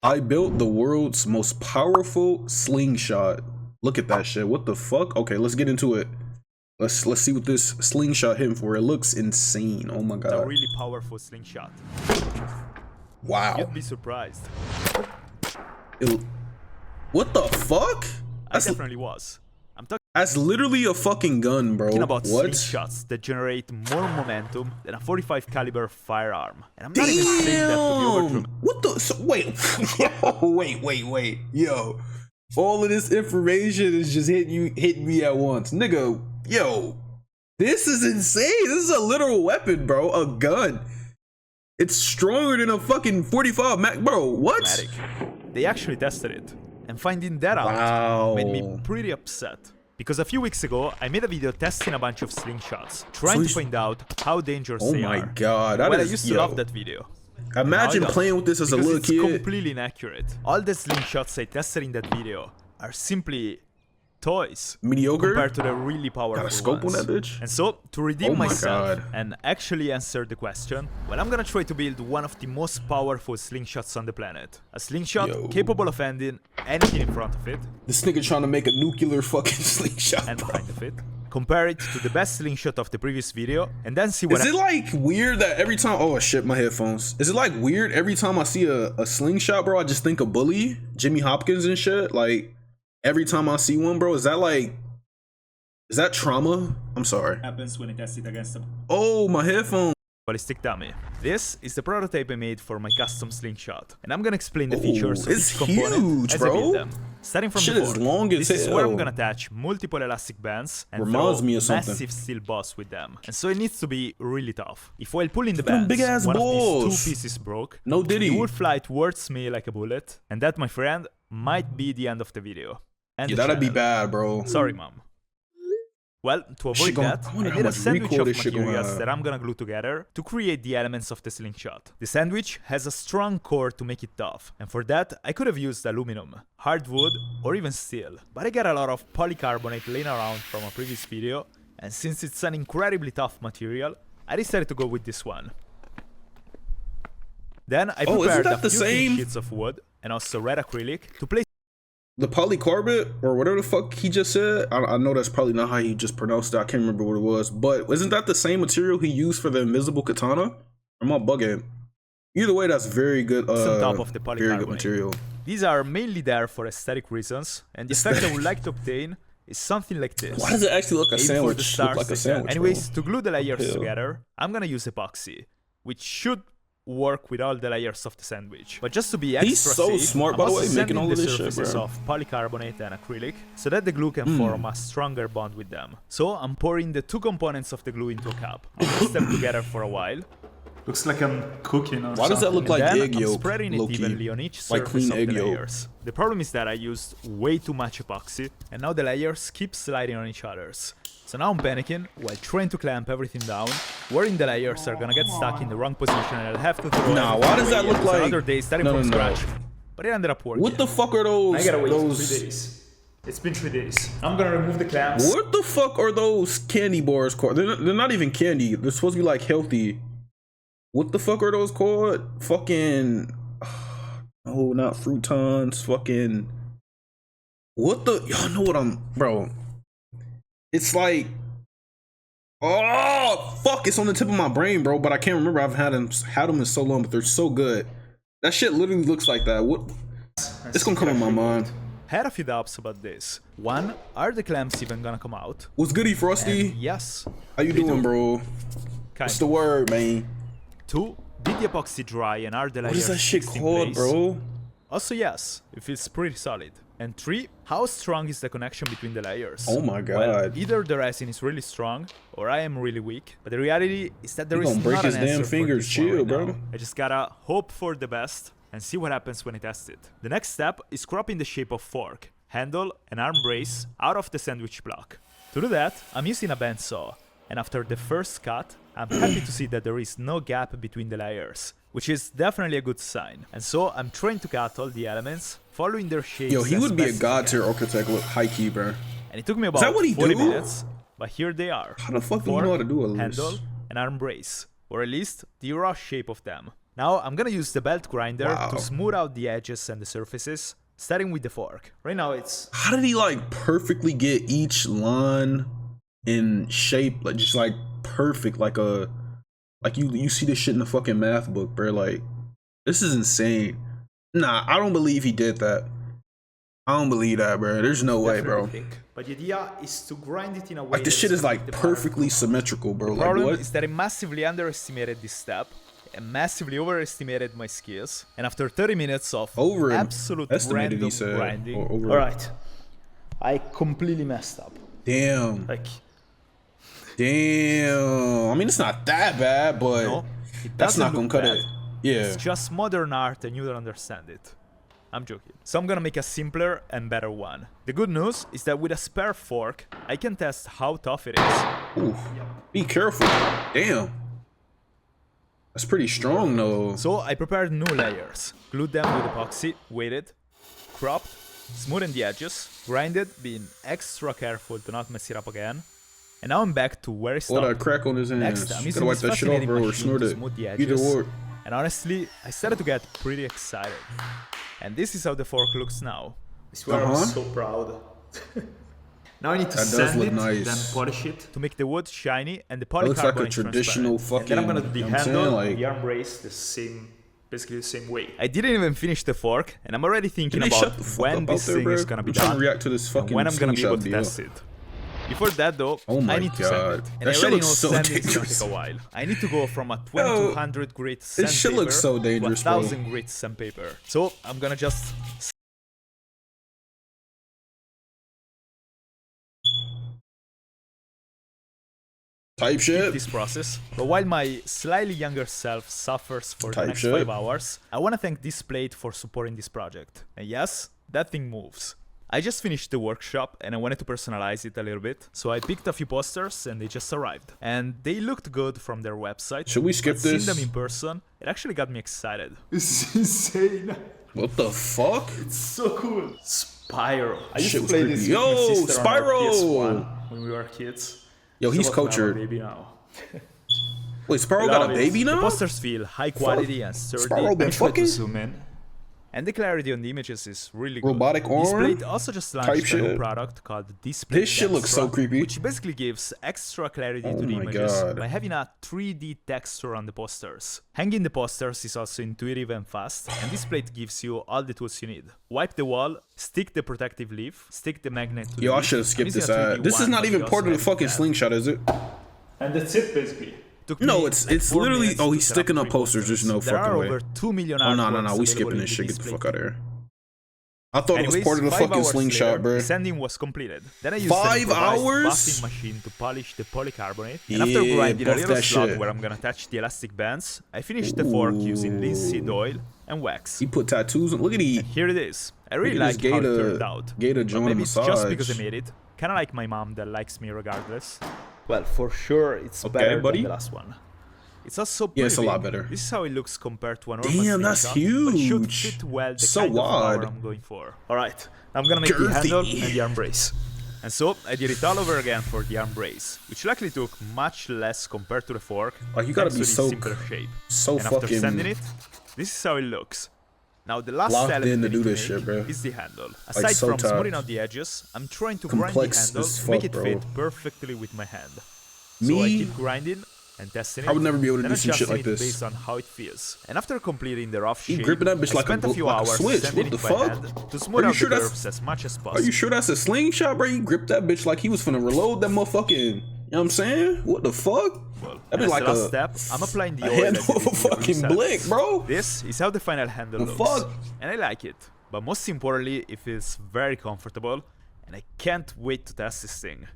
I built the world's most powerful slingshot. Look at that shit. What the fuck? Okay, let's get into it. Let's see what this slingshot hitting for. It looks insane. Oh my god. It's a really powerful slingshot. Wow. You'd be surprised. What the fuck? I definitely was. I'm talking That's literally a fucking gun, bro. about What? slingshots that generate more momentum than a 45 caliber firearm. And I'm not even saying that to be overthrown. What the? So, wait. wait. Yo. All of this information is just hitting me at once. Nigga, yo. This is insane. This is a literal weapon, bro. A gun. It's stronger than a fucking 45 Mac. Bro, what? They actually tested it. And finding that out made me pretty upset. Because a few weeks ago, I made a video testing a bunch of slingshots, trying to find out how dangerous they are. Oh my god, I used to love that video. Imagine playing with this as a little kid. It's completely inaccurate. All the slingshots I tested in that video are simply toys. Mediocre? Compared to the really powerful Got a scope ones. on that bitch? And so, to redeem myself God. and actually answer the question, well, I'm gonna try to build one of the most powerful slingshots on the planet. A slingshot capable of ending anything in front of it. This nigga trying to make a nuclear fucking slingshot, and bro. behind of it. Compare it to the best slingshot of the previous video, and then see what. Is it like weird that every time? Oh shit, my headphones. Is it like weird every time I see a slingshot, bro? I just think of Bully, Jimmy Hopkins and shit. Like every time I see one, bro, is that trauma? I'm sorry. Happens when it tests it against them. Oh, my headphones. ballistic dummy. This is the prototype I made for my custom slingshot, and I'm gonna explain the features of each component as I build them. Starting from the is long as this is where I'm gonna attach multiple elastic bands and throw massive steel bars with them. And so it needs to be really tough. If while pulling the bands, one of these two pieces broke, it would fly towards me like a bullet, and that, my friend, might be the end of the video. And yeah, that'd be bad, bro. Sorry, mom. Well, to avoid that, I made a sandwich of materials that I'm gonna glue together to create the elements of the slingshot. The sandwich has a strong core to make it tough, and for that I could have used aluminum, hardwood, or even steel. But I got a lot of polycarbonate laying around from a previous video, and since it's an incredibly tough material, I decided to go with this one. Then I prepared a few thin sheets of wood and also red acrylic to place the polycarbonate, or whatever the fuck he just said. I know that's probably not how he just pronounced it. I can't remember what it was. But isn't that the same material he used for the invisible katana? Or am I bugging? Either way, that's very good. On top of the polycarbonate. Very good material. These are mainly there for aesthetic reasons, and the effect I would like to obtain is something like this. Why does it actually look like a sandwich? Look like a sandwich. Anyways, to glue the layers together, I'm gonna use epoxy, which should work with all the layers of the sandwich. But just to be extra safe, He's so smart, by the way, making all of this shit, bro. Of polycarbonate and acrylic, so that the glue can form a stronger bond with them. So I'm pouring the two components of the glue into a cup. I'll mix them together for a while. Looks like I'm cooking or Why does that look like egg yolk? I'm spreading it evenly on each surface of the layers. The problem is that I used way too much epoxy, and now the layers keep sliding on each other's. So now I'm panicking while trying to clamp everything down, worrying the layers are gonna get stuck in the wrong position and I'll have to throw why does that look like another day starting from scratch? But it ended up working. What the fuck are those? I gotta wait 3 days. It's been 3 days. I'm gonna remove the clamps. What the fuck are those candy bars called? They're not even candy. They're supposed to be like healthy. What the fuck are those called? Fucking... Oh, not Fruitons. Fucking... What the... Y'all know what I'm... Bro. It's like... Oh, fuck. It's on the tip of my brain, bro. But I can't remember. I've had them in so long, but they're so good. That shit literally looks like that. What? It's gonna come in my mind. Had a few doubts about this. One, are the clamps even gonna come out? What's goody, Frosty? And yes. How you doing, bro? What's the word, man? 2, did the epoxy dry and are the layers What is that shit called, bro? Also yes, it feels pretty solid. And 3, how strong is the connection between the layers? Oh my god. Well, either the resin is really strong, or I am really weak. But the reality is that there is not an answer for this fingers. Chill, right bro. now. I just gotta hope for the best and see what happens when I test it. The next step is cropping the shape of fork, handle, and arm brace out of the sandwich block. To do that, I'm using a bandsaw. And after the first cut, I'm happy to see that there is no gap between the layers, which is definitely a good sign. And so I'm trying to cut all the elements, following their shapes. Yo, he would be a god tier architect with high key, bro. And it took me about 40 minutes, but here they are. How the fuck do you know how to do all of this? Handle and arm brace, or at least the raw shape of them. Now I'm gonna use the belt grinder Wow. to smooth out the edges and the surfaces, starting with the fork. Right now it's... How did he like perfectly get each line in shape, like just like perfect, like a, like you see this shit in the fucking math book, bro? Like, this is insane. Nah, I don't believe he did that. I don't believe that, bro. There's no way, bro. Thick. But the idea is to grind it in a way Like, this shit is like perfectly symmetrical, bro. The Like, problem what? is that I massively underestimated this step and massively overestimated my skills. And after 30 minutes of absolute Estimated, random he said. grinding... Alright. I completely messed up. Damn. Like... Damn. I mean, it's not that bad, but No, that's not gonna cut it. Yeah. It's just modern art and you don't understand it. I'm joking. So I'm gonna make a simpler and better one. The good news is that with a spare fork, I can test how tough it is. Oof. Be careful. Damn. That's pretty strong, though. So I prepared new layers, glued them with epoxy, weighted, cropped, smoothed the edges, grinded, being extra careful to not mess it up again. And now I'm back to where I stopped. What a crack on his hands. Next, I'm using Gotta wipe this that shit off, fascinating bro, or machine snort to it. smooth the Either edges. or. And honestly, I started to get pretty excited. And this is how the fork looks now. I swear I'm so proud. Now I need to sand it, nice. then polish it. To make the wood shiny and the It polycarbonate looks like a traditional transparent. fucking. And then I'm gonna do the you know what I'm handle, saying? Like, the arm brace, basically the same way. I didn't even finish the fork, and I'm already thinking can they about shut the fuck when up this out there, thing bro? is gonna be I'm trying done, to react to this and fucking when I'm gonna be able Slingshot to deal. test it. Before that though, Oh my I need to God. sand it. And That I shit already looks know so sanding is gonna dangerous. take a while. I need to go from a 2200 grit this shit looks so dangerous, to bro. 1000 grit sandpaper. So I'm gonna just Type shit. this process. But while my slightly younger self suffers for the Type next shit. 5 hours, I wanna thank this plate for supporting this project. And yes, that thing moves. I just finished the workshop and I wanted to personalize it a little bit. So I picked a few posters and they just arrived. And they looked good from their website. Should we skip but this? Seeing them in person, it actually got me excited. This is insane. What the fuck? It's so cool. Spyro. I used Shit to was play creepy. this Yo, with my sister on our Spyro! PS1 when we were kids. Yo, he's Still have a cultured. baby now. Wait, Sparrow Love got a it. baby The now? posters feel high quality and sturdy. Sparrow been I tried to fucking? zoom in. And the clarity on the images is really good. Robotic arm? Displate also just launched Type a new shit. product called Display This shit looks so Textra, creepy. which basically gives extra clarity Oh to the my images God. by having a 3D texture on the posters. Hanging the posters is also intuitive and fast, and this plate gives you all the tools you need. Wipe the wall, stick the protective leaf, stick the magnet to the Yo, I leaf. should have I'm skipped using this a 3D ad. This is one, not but even you part also of the have fucking that. slingshot, is it? And that's it basically. Took No, me it's like 4 literally. minutes Oh, to he's set sticking up 3 posters. There's no There fucking are way. over 2 million Oh no, no, artworks no. We skipping available this in shit. the Get the display fuck out of here. I thought it was part of the 5 fucking hours slingshot, later, bro. the sanding was completed. Then I used 5 an improvised hours? buffing machine to polish the polycarbonate. And Yeah, after grinding a buff little that slot shit. where I'm gonna attach the elastic bands, I finished the fork using linseed oil and wax. He put tattoos on. Look at he. Here it is. I really Look at like this how it gator- turned out. gator But joint maybe it's just massage. because I made it. Kinda like my mom that likes me regardless. Well, for sure it's Okay, better buddy. than the last one. It's also pretty Yeah, it's a lot big. better. This is how it looks compared to a normal Damn, that's slingshot, but it should huge. fit well the So kind of power wide. I'm going for. Alright, I'm gonna make the Girthy. handle and the arm brace. And so I did it all over again for the arm brace, which luckily took much less compared to the fork. Like, you gotta thanks be to the so simpler shape. so And after fucking sanding it, this is how it looks. Now the last locked element in to I do need this make shit, bro. is the handle. Aside so from tough. smoothing out the edges, I'm trying to grind the Complex handle as to make fuck, it bro. fit perfectly with my hand. So I Me? keep grinding and testing it. I would never be able to then do some shit adjusting like it this. based on how it feels. And after completing the rough He shape, gripping that bitch I like a spent a gl- few like a hours switch. sanding What it the by fuck? hand to smooth Are you out sure the that's- curves as much as Are possible. you sure that's a slingshot, bro? You gripped that bitch like he was finna reload that motherfucking. You know what I'm saying? What the fuck? Well, That'd be as like the last a step, I'm applying the a oil I handle did of a in the fucking reset. blick, bro. This is how the final handle The looks. fuck? And I like it. But most importantly, it feels very comfortable. And I can't wait to test this thing.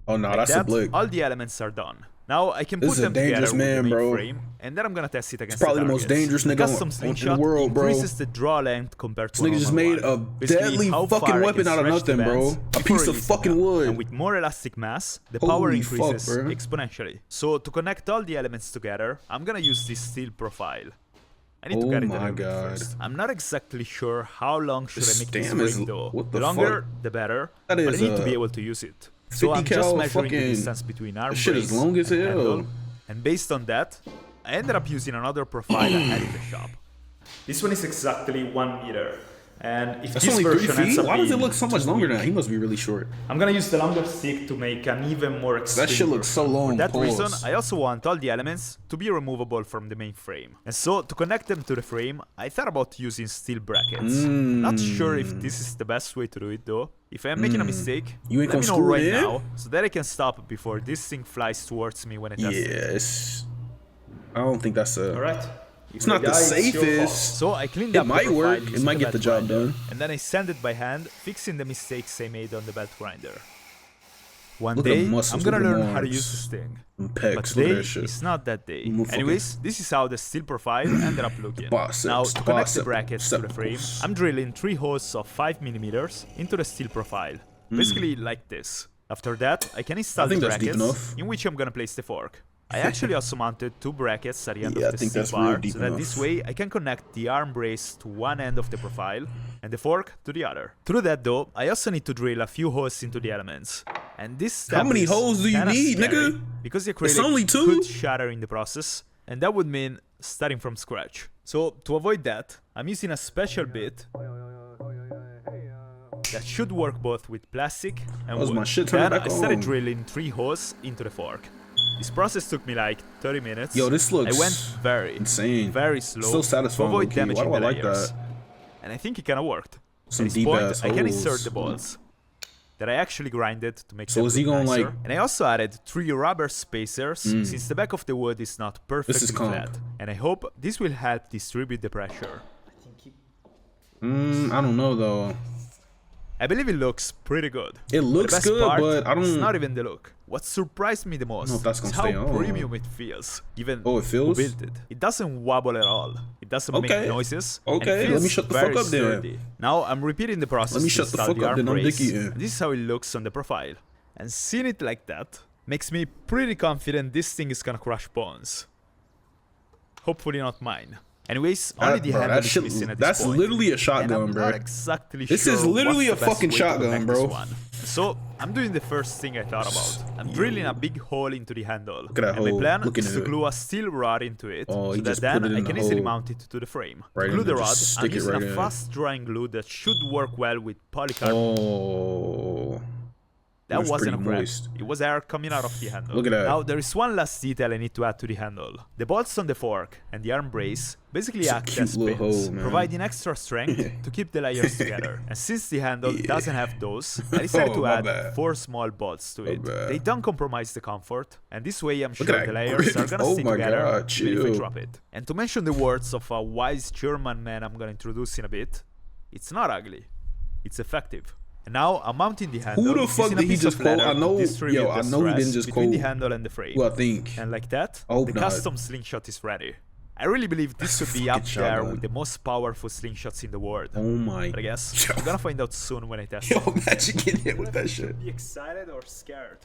Oh no, Like that's a that, blick. all the elements are done. Now I can This put is a them together dangerous with man, the main bro. frame, and then I'm gonna test it against probably the most targets. dangerous nigga Custom in the slingshot world, bro. increases the draw length compared to This nigga just made a deadly how fucking far I weapon can out of stretch the nothing, bro. bands A before piece of releasing fucking them. wood. And with more elastic mass, the Holy power fuck, increases bro. exponentially. So to connect all the elements together, I'm gonna use this steel profile. I need to Oh get it a my little bit God. first. I'm not exactly sure how long should This I make this stem is- ring though. what The the longer, fuck? the better. That But I is, need to be able to use it. So 50 I'm just cal measuring the fucking- distance between arm This shit is brace long as and hell. handle, and based on that, I ended up using another profile I had in the shop. This one is exactly 1 meter. And if That's this only 3 version ends feet? up Why does it being look so much too longer weak, now? He must be really short. I'm gonna use the longer stick to make an even more extreme That shit looks so long. For that Pause. reason, I also want all the elements to be removable from the main frame. And so, to connect them to the frame, I thought about using steel brackets. Not sure if this is the best way to do it though. If I'm making a mistake, You ain't let me gonna know screw right it in? now, so that I can stop before this thing flies towards me when I test it. Yes. I don't think that's a... Alright. It's not the safest. So I cleaned It up might the profile work. It using might get the belt job grinder, done. and then I sanded by hand, fixing the mistakes I made on the belt grinder. One Look at day, the muscles, I'm gonna look at learn them how to arms. use this thing. Them But pecs, look at today, that shit. it's not that day. Move fucking- Anyways, this is how the steel profile ended up looking. Biceps, Now, to connect the biceps, brackets to the frame, sepals. I'm drilling 3 holes of 5mm into the steel profile. Basically like this. After that, I can install the think that's deep brackets enough. in which I'm gonna place the fork. I actually also mounted 2 brackets at the end Yeah, I of the think steel that's real bar, deep so that enough. this way I can connect the arm brace to one end of the profile and the fork to the other. To do that though, I also need to drill a few holes into the elements. And this step How many is holes do you kinda need, scary, nigga? because the It's acrylic only 2? could shatter in the process, and that would mean starting from scratch. So to avoid that, I'm using a special bit that should work both with plastic and Was wood. my shit turning Then back I started on? drilling 3 holes into the fork. This process took me like 30 minutes. Yo, this looks I went very, insane. very slow So satisfying, to avoid low-key. Why damaging do I the like layers. that? And I think it kinda worked. Some At this point, deep-ass I can holes. insert the balls that I actually grinded to make So them is he look gonna, nicer. like- And I also added 3 rubber spacers since the back of the wood is not perfectly comp. flat. And I hope this will help distribute the pressure. I don't know though. I believe it looks pretty good. It The looks best good, part but I is don't... not even the look. What surprised me the most if that's is gonna how stay on. premium it feels. Even Oh, it feels? who built it. It doesn't wobble at all. It doesn't Okay. make noises. and Okay, it let feels me shut the very fuck up then. sturdy. Now I'm repeating the process. Let me to shut the install fuck up arm then, I'm brace, dick eating. and this is how it looks on the profile. And seeing it like that makes me pretty confident this thing is gonna crush bones. Hopefully not mine. Anyways, only the handle is missing at this that's point. literally a And shotgun, I'm bro. not exactly This sure is literally what's a the best fucking way to shotgun, connect bro. this one. So I'm doing the first thing I thought about. I'm drilling a big hole into the handle. at that And my hole. plan Look is into to it. glue a steel rod into it, Oh, so he that just then put it in I can the easily hole. mount it to the frame. Right To glue in the there, rod, just I'm stick it using right a in. fast drying glue that should work well with polycarbonate. Oh. That That's wasn't a pretty crack. moist. It was air coming out of the handle. Look at that. Now there is one last detail I need to add to the handle. The bolts on the fork and the arm brace basically It's a act cute as little pins, hole, man. providing extra strength to keep the layers together. And since the handle doesn't have those, I decided Oh, to my add bad. 4 small bolts to it. bad. They don't compromise the comfort, and this way I'm sure at that the layers grip. are gonna Oh stay my together God, even if I chill. drop it. And to mention the words of a wise German man I'm gonna introduce in a bit, it's not ugly, it's effective. And now I'm mounting the handle. Who the fuck using a did he piece just of quote? leather I to know, distribute yo, the I know he didn't stress just between the quote handle and the frame. who I think. And like that, I hope the not. custom slingshot is ready. I really believe this That's could a be up fucking there shotgun. with the most powerful slingshots in the world. Oh my. But I guess Yo. I'm gonna find out soon when I test Yo, it. imagine getting hit with that shit. Be excited or scared?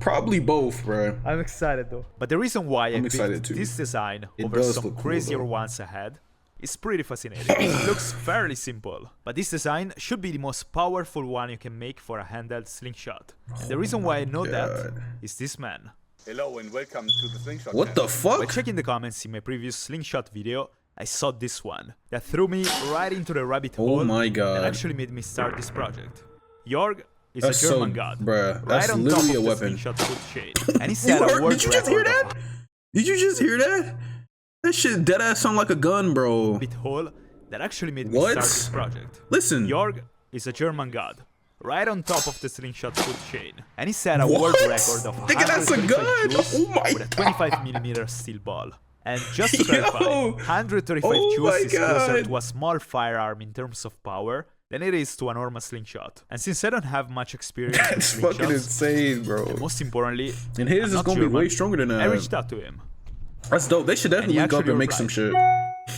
Probably both, bro. I'm excited though. But the reason why I excited picked too. this design It over does some look cool, crazier though. ones ahead is pretty fascinating. It looks fairly simple, but this design should be the most powerful one you can make for a handheld slingshot. And the reason why I know that God. is this man. Hello and welcome to the Slingshot What the channel. By fuck? checking the comments in my previous slingshot video, I saw this one that threw me right into the rabbit Oh hole my and God. actually made me start this project. Jorg is That's a German so- god, bruh, that's right on literally top a of weapon. the slingshot food chain, and he set a world Did you just hear record that? Did you just hear that? That shit dead ass sound like a gun, bro. rabbit hole that actually made me What? start this project. Listen. Jorg is a German god, right on top of the slingshot food chain, and he set a What? world record of Nigga, that's a 125 gun! juice Oh my with a 25mm steel ball. And just to clarify, Yo! 135 Oh juice my is closer God. to a small firearm in terms of power than it is to a normal slingshot. And since I don't have much experience That's with fucking slingshots, insane, bro. most importantly, And his I'm is not gonna be German, way stronger than I that. reached out to him. That's dope. They should definitely he link up actually and make some shit.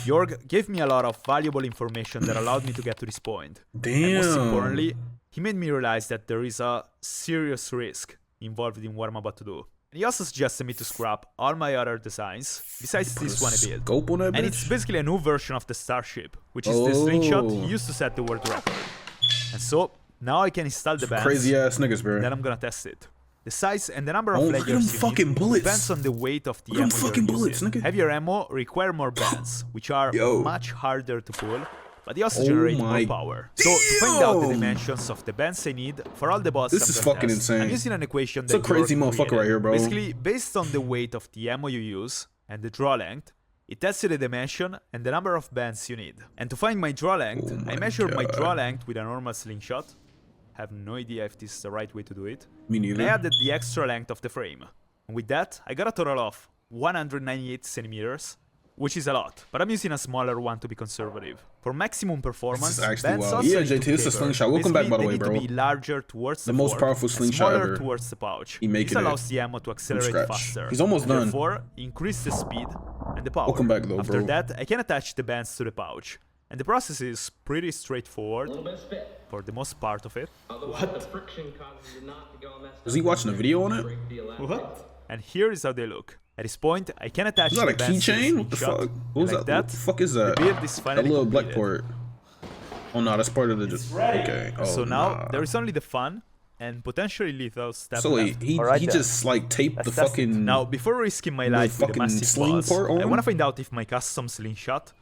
Jorg gave me a lot of valuable information that allowed me to get to this point. And most Damn. importantly, he made me realize that there is a serious risk involved in what I'm about to do. And he also suggested me to scrap all my other designs, besides this one I built. Scope on that And bitch? it's basically a new version of the Starship, which is the slingshot he used to set the world record. And so, now I can install the bands, Crazy ass niggas, bro. then I'm gonna test it. The size and the number of look at them layers you fucking need bullets. depends on the weight of the Look at ammo them you're fucking bullets, using. nigga. Heavier ammo require more bands, which are much harder to pull, but they also Oh generate more my power. So to find out the damn. dimensions of the bands I need for all the balls This I'm is gonna fucking test, insane. I'm using an equation It's a that crazy York motherfucker created. right here, bro. Basically, based on the weight of the ammo you use and the draw length, it tells you the dimension and the number of bands you need. And to find my draw length, I measured my draw length with a normal slingshot. Have no idea if this is the right way to do it. Me neither. And I added the extra length of the frame. And with that, I got a total of 198 centimeters, which is a lot, but I'm using a smaller one to be conservative. For maximum performance, This is actually bands wild. also Yeah, need to JT, it's a taper. slingshot. Welcome back, by the way, Basically, they bro. need to be larger towards the most fork powerful and slingshot smaller ever. towards the pouch. He making This it allows the ammo to accelerate scratch. faster. He's almost done. Therefore, increase the speed and the power. Welcome back, though, After bro. that, I can attach the bands to the pouch. And the process is pretty straightforward for the most part of it. What? Was he watching a video on it? What? And here is how they look. At this point, I can attach Is that the a bands to the keychain? What the slingshot, fuck? and What was like that? What the fuck is that? the build is That finally little black completed. port. Oh no, that's part of the. Okay. Oh, So now nah. there is only the fun and potentially lethal step So wait, left. he Alright he then. just like taped the Let's test it. fucking. Now, before risking my life with a fucking massive sling boss, port I on? want to find out if my custom slingshot,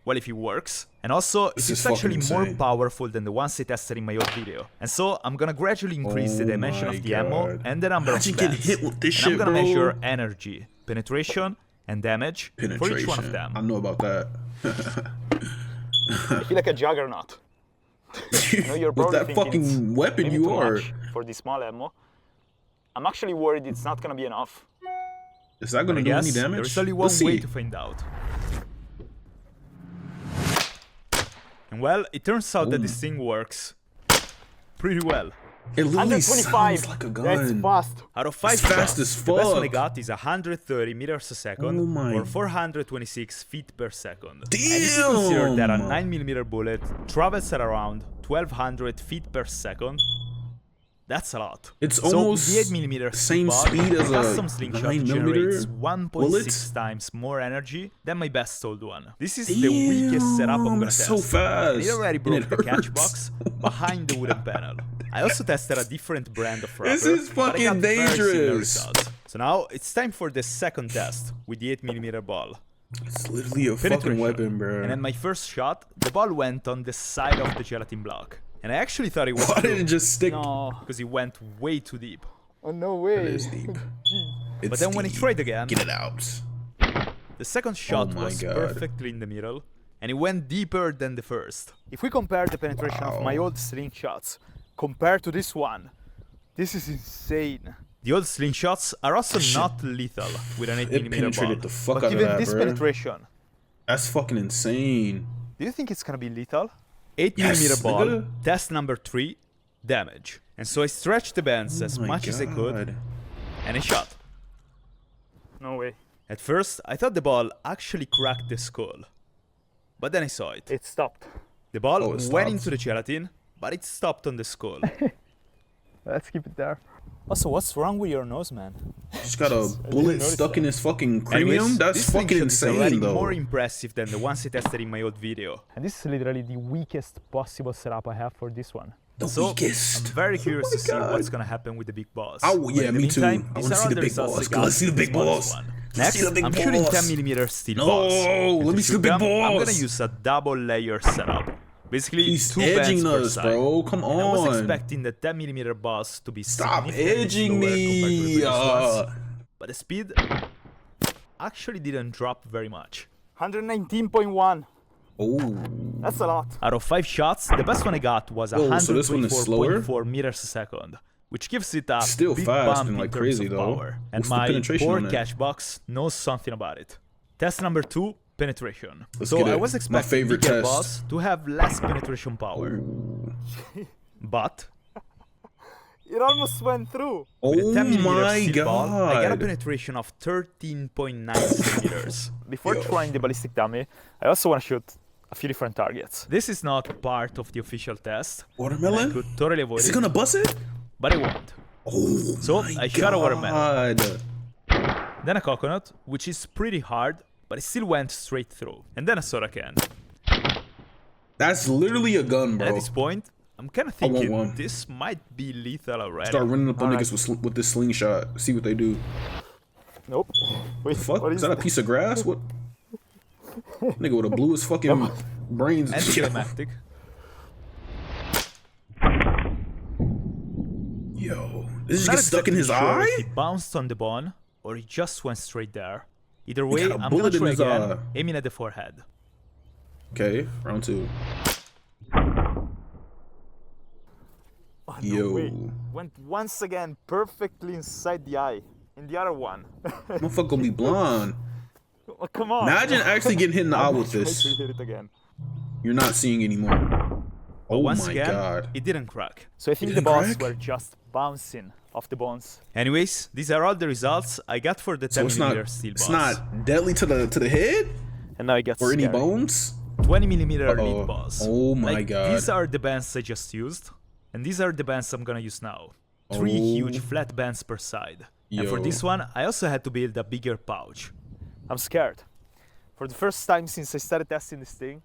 well, if it works, and also if This it's is fucking actually more insane. powerful than the ones I tested in my old video. And so I'm gonna gradually increase the Oh dimension my of the ammo God. and the number Imagine of getting bands. hit with this and shit, I'm gonna bro. measure energy, penetration, and damage for each one of Penetration. them. I know about that. I feel like a juggernaut. I know you're With probably that thinking fucking it's weapon maybe you too are. much for this small ammo. I'm actually worried it's not gonna be enough. Is that But gonna I do any guess damage? there's only one Let's way see. to find out. And well, it turns out that this thing works pretty well. It literally 125. sounds like a That's gun. fast. Out of 5 It's fast shots, as the best one I fuck. got is 130 meters a second, Oh my- or 426 feet per second. And if you consider that a Damn. 9mm bullet travels at around 1200 feet per second, that's a lot. It's So almost the 8mm same ball, speed as the a custom slingshot 9mm generates 1.6 bullet? times more energy than my best old one. This is the weakest setup I'm gonna Damn, test. so fast. And it already And broke it the catch hurts. box behind the wooden panel. I also tested a different brand of rubber. This is but I got fucking very similar dangerous. results. So now it's time for the second test with the 8mm ball. It's literally a fucking Penetration. weapon, bro. And at my first shot, the ball went on the side of the gelatin block. And I actually thought it was Why did through. it just stick? No, because it went way too deep. Oh, no way. It is deep. It's But then when I deep. tried again, Get it out. the second shot my was God. perfectly in the middle, and it went deeper than the first. If we compare the penetration of my old slingshots compared to this one, this is insane. The old slingshots are also not lethal with an It 8mm penetrated ball. the fuck But out of given that, this bro. penetration, That's fucking insane. do you think it's gonna be lethal? 8mm Yes, ball, nigga. test number 3, damage. And so I stretched the bands as Oh my much as I could, God. and I shot. No way. At first, I thought the ball actually cracked the skull. But then I saw it. It stopped. The ball Oh, it went stopped. into the gelatin, but it stopped on the skull. Let's keep it there. Also, what's wrong with your nose, man? Just got a bullet notice stuck in his fucking Anyways, cranium. That's this fucking slingshot is already insane, though. more impressive than the ones I tested in my old video. And this is literally the weakest possible setup I have for this one. The So, weakest. I'm very curious to see God. what's gonna happen with the big balls. Oh, But yeah, in the me too. meantime, I these wanna are see all the big results I balls. got Let's see the with big this bonus balls. one. Let's Next, see the big I'm shooting balls. 10mm steel No, balls. And let to me see the shoot big them, I'm gonna balls. use a double layer setup. Basically, He's 2 bands edging per us, side. bro. Come And I was on. expecting the 10mm balls to be Stop significantly edging slower compared to the me. previous ones. But the speed actually didn't drop very much. 119.1. Oh. That's a lot. Out of 5 shots, the best one I got was Whoa, so this one is slower? 124.4 meters a second, which gives it a Still big fast bump and, like, in terms crazy, of though. power. And What's the my penetration poor on it? catch box knows something about it. Test number 2, penetration. Let's So get I it. was My expecting favorite bigger test. balls to have less penetration power. But It almost went through. with a Oh 10mm my steel ball, I got a God. penetration of 13.9 centimeters. Before trying the ballistic dummy, I also want to shoot a few different targets. This is not part of the official test. I Watermelon? could totally avoid Is he it, gonna bust it? but I won't. Oh So my I shot a watermelon. God. Then a coconut, which is pretty hard, but it still went straight through. And then a soda can. That's literally a gun, And at bro. this point, I'm kind of thinking this might be lethal already. Start running up on niggas with this slingshot. See what they do. Nope. Wait, fuck? Is that a piece of grass? What? Nigga with the bluest fucking brains. Anticlimactic. Yo, this just gets stuck in his eye? If he bounced on the bone or he just went straight there. Either way, I'm gonna try again, aiming at the forehead. Okay, round 2. Oh, yo. No way. Went once again perfectly inside the eye. In the other one. Motherfucker gonna be blonde. Oh, come on. Imagine actually getting hit in the eye with this. Hit it again. You're not seeing anymore. Oh once my again, god. It didn't crack. So I think the balls were just bouncing off the bones. Anyways, these are all the results I got for the 10mm steel balls. It's not deadly to the head? And now I get or any bones? 20mm lead balls. Oh my god. These are the bands I just used. And these are the bands I'm gonna use now. 3 huge flat bands per side. And for this one, I also had to build a bigger pouch. I'm scared. For the first time since I started testing this thing,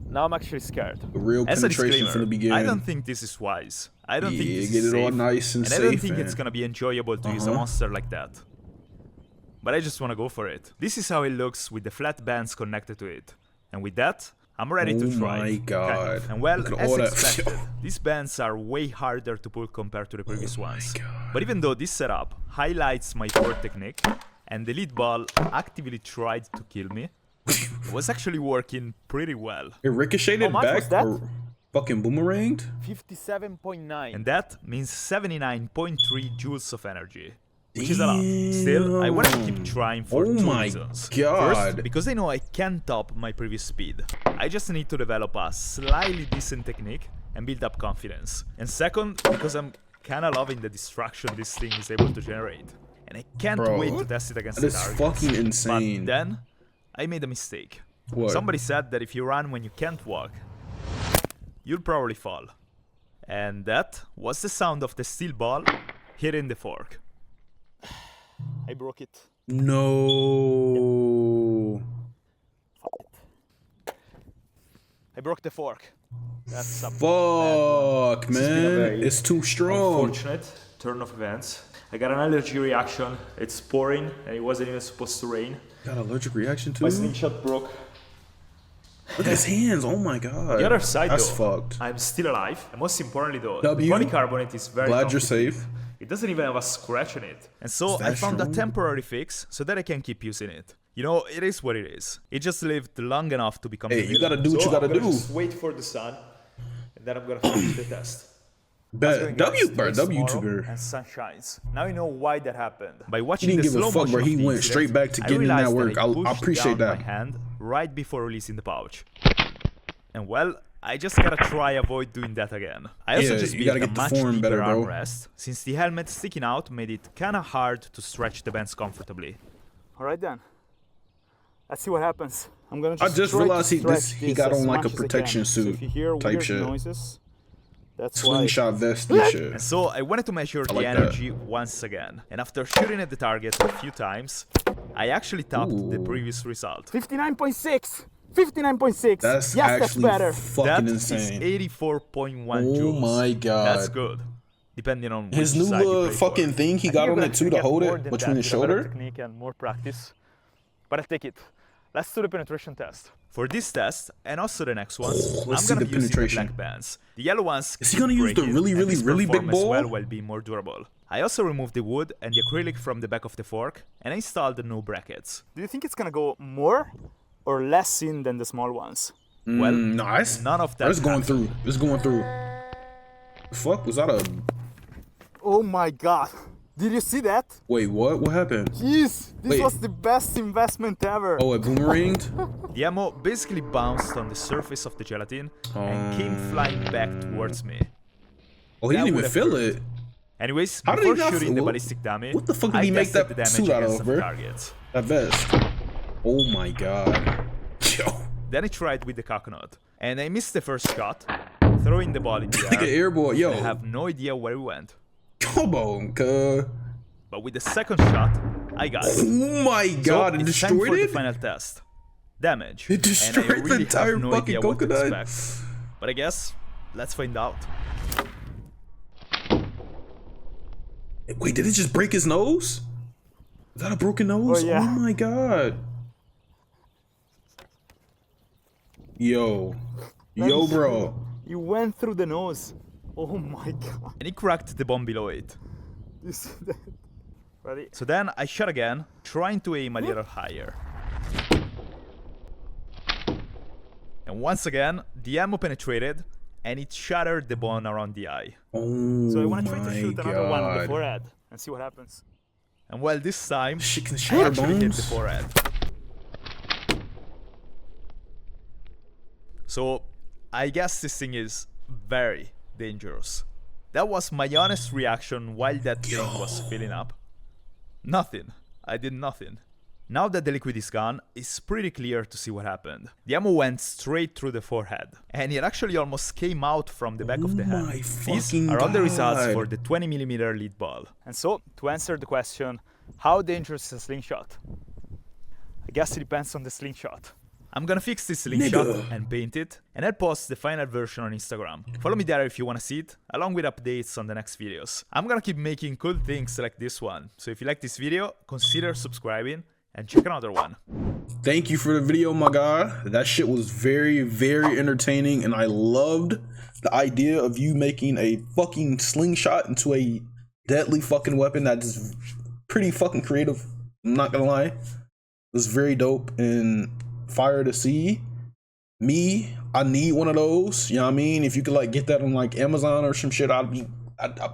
now I'm actually scared. A real penetration from the beginning. I don't think this is wise. I don't think this get is it safe. all nice and safe. I don't think it's gonna be enjoyable to use a monster like that. But I just wanna go for it. This is how it looks with the flat bands connected to it. And with that, I'm ready to try. Oh my god. Kind of. And well, as expected, these bands are way harder to pull compared to the previous ones. But even though this setup highlights my core technique, and the lead ball actively tried to kill me, it was actually working pretty well. It ricocheted back or fucking boomeranged? 57.9. And that means 79.3 joules of energy. Which is a lot. Still, I want to keep trying for 2 reasons. God. First, because I know I can top my previous speed. I just need to develop a slightly decent technique and build up confidence. And second, because I'm kinda loving the distraction this thing is able to generate. And I can't wait to test it against the targets. That's fucking insane. But then, I made a mistake. What? Somebody said that if you run when you can't walk, you'll probably fall. And that was the sound of the steel ball hitting the fork. I broke it. No. I broke the fork. That's a fuck, man. It's too strong. Unfortunate turn of events. I got an allergy reaction. It's pouring, and it wasn't even supposed to rain. Got an allergic reaction too? My slingshot broke. Look at his hands. Oh my god. The other side, that's though, fucked. I'm still alive. And most importantly, though, the polycarbonate is very glad you're safe. It doesn't even have a scratch on it. And so I found a temporary fix so that I can keep using it. You know, it is what it is. It just lived long enough to become. Hey, you gotta do what you gotta do. Just wait for the sun, and then I'm gonna finish the test. YouTuber. And sun shines. Now you know why that happened. By watching he didn't the give a fuck where he went straight back to getting in that work. I appreciate that. My hand right before releasing the pouch. And well, I just gotta try avoid doing that again. I also just built a much deeper armrest, since the helmet sticking out made it kinda hard to stretch the bands comfortably. Alright then. Let's see what happens. I'm gonna I just realized he got on like a protection suit type shit. Noises, that's slingshot vest and shit. And so I wanted to measure the energy once again. And after shooting at the target a few times, I actually topped the previous result. 59.6! 59.6! That's that's better. Fucking insane. That is 84.1 joules. Oh my god. That's good. Depending on his new little fucking thing he got on it too to hold it between his shoulder. Technique and more practice. But I take it. Let's do the penetration test. For this test, and also the next ones, I'm gonna be using the black bands. The yellow ones is he gonna use the really big ball? While being more durable. I also removed the wood and the acrylic from the back of the fork, and I installed the new brackets. Do you think it's gonna go more or less in than the small ones? Well, nice. None of that. It's going through. It's going through. The fuck was that a? Oh my god. Did you see that? Wait, what? What happened? Jeez, this was the best investment ever. Oh, it boomeranged? The ammo basically bounced on the surface of the gelatin and came flying back towards me. Oh, he didn't even feel it. Anyways, before shooting the ballistic dummy, what the fuck did he make that suit out of, bro? That vest. Oh my god. Yo. Then I tried with the coconut, and I missed the first shot, throwing the ball in the air. Like an air ball, yo. I have no idea where it went. Come on, cuz. But with the second shot, I got it. Oh my god, so it it's destroyed time for it? the final test. Damage. It destroyed and I really the entire have no fucking idea what to coconut. expect. But I guess let's find out. Wait, did it just break his nose? Is that a broken nose? Oh, yeah. Oh my god. Yo, bro. You went through the nose. Oh my god. And he cracked the bomb below it. You see that? Ready? So then I shot again, trying to aim a little higher. And once again, the ammo penetrated, and it shattered the bone around the eye. Oh So I want to try to shoot my another one on the God. forehead and see what happens. And well, this time, Shit can I shatter actually hit bones. the forehead. So, I guess this thing is very dangerous. That was my honest reaction while that thing was filling up. Nothing. I did nothing. Now that the liquid is gone, it's pretty clear to see what happened. The ammo went straight through the forehead, and it actually almost came out from the back of the head. my These fucking are all the results God. for the 20mm lead ball. And so, to answer the question, how dangerous is a slingshot? I guess it depends on the slingshot. I'm gonna fix this slingshot Nigga. and paint it, and I'll post the final version on Instagram. Follow me there if you wanna see it, along with updates on the next videos. I'm gonna keep making cool things like this one, so if you like this video, consider subscribing and check another one. Thank you for the video, my guy. That shit was very, very entertaining, and I loved the idea of you making a fucking slingshot into a deadly fucking weapon. That's pretty fucking creative. I'm not gonna lie. It was very dope and fire to see. I need one of those. You know what I mean? If you could like get that on like Amazon or some shit, I'd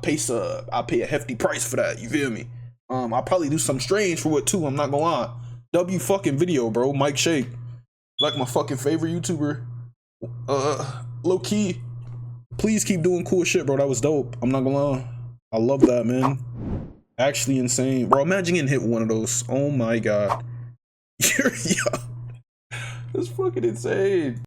pay a hefty price for that. You feel me? I'll probably do something strange for it too. I'm not gonna lie. W fucking video, bro. Mike Shake, like my fucking favorite YouTuber. Low key. Please keep doing cool shit, bro. That was dope. I'm not gonna lie. I love that, man. Actually insane, bro. Imagine getting hit with one of those. Oh my god. That's fucking insane.